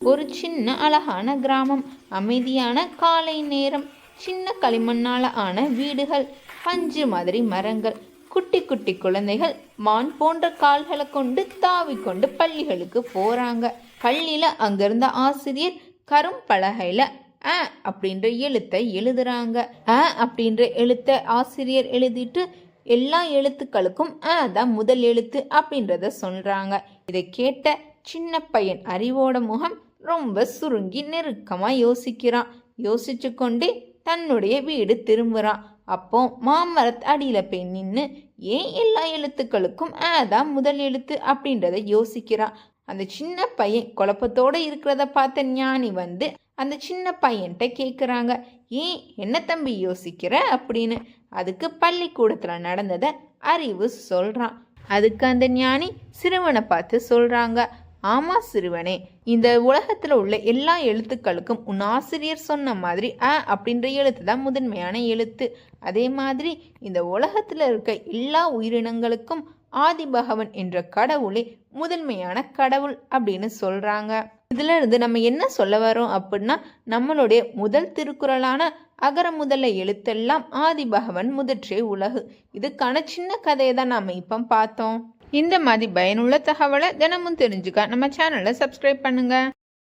ஒரு சின்ன அழகான கிராமம், அமைதியான காலை நேரம், சின்ன களிமண்ணால ஆன வீடுகள், பஞ்சு மாதிரி மரங்கள், குட்டி குட்டி குழந்தைகள் மான் போன்ற கால்களை கொண்டு தாவி கொண்டு பள்ளிகளுக்கு போறாங்க. பள்ளியில அங்கிருந்த ஆசிரியர் கரும் பலகையில அ அப்படின்ற எழுத்தை எழுதுறாங்க. அப்படின்ற எழுத்தை ஆசிரியர் எழுதிட்டு எல்லா எழுத்துக்களுக்கும் தான் முதல் எழுத்து அப்படின்றத சொல்றாங்க. இதை கேட்ட சின்ன பையன் அறிவோட முகம் ரொம்ப சுருங்கி நெருக்கமா யோசிக்கிறான். யோசிச்சு கொண்டே தன்னுடைய வீடு திரும்புறான். அப்போ மாமரத்து அடியில போய் நின்று ஏன் எல்லா எழுத்துக்களுக்கும் தான் முதல் எழுத்து அப்படின்றத யோசிக்கிறான். அந்த சின்ன பையன் குழப்பத்தோட இருக்கிறத பார்த்த ஞானி வந்து அந்த சின்ன பையன்கிட்ட கேட்குறாங்க, ஏன் என்ன தம்பி யோசிக்கிற அப்படின்னு. அதுக்கு பள்ளிக்கூடத்துல நடந்ததை அறிவு சொல்றான். அதுக்கு அந்த ஞானி சிறுவனை பார்த்து சொல்றாங்க, ஆமா சிறுவனே, இந்த உலகத்துல உள்ள எல்லா எழுத்துக்களுக்கும் உன் ஆசிரியர் சொன்ன மாதிரி அப்படின்ற எழுத்து தான் முதன்மையான எழுத்து. அதே மாதிரி இந்த உலகத்துல இருக்க எல்லா உயிரினங்களுக்கும் ஆதிபகவன் என்ற கடவுளே முதன்மையான கடவுள் அப்படின்னு சொல்றாங்க. இதுல இருந்து நம்ம என்ன சொல்ல வரோம் அப்படின்னா, நம்மளுடைய முதல் திருக்குறளான அகர முதல எழுத்தெல்லாம் ஆதிபகவன் முதற்றே உலகு. இதுக்கான சின்ன கதையை தான் நாம இப்ப பார்த்தோம். இந்த மாதிரி பயனுள்ள தகவலை தினமும் தெரிஞ்சுக்க நம்ம சேனலை சப்ஸ்கிரைப் பண்ணுங்க.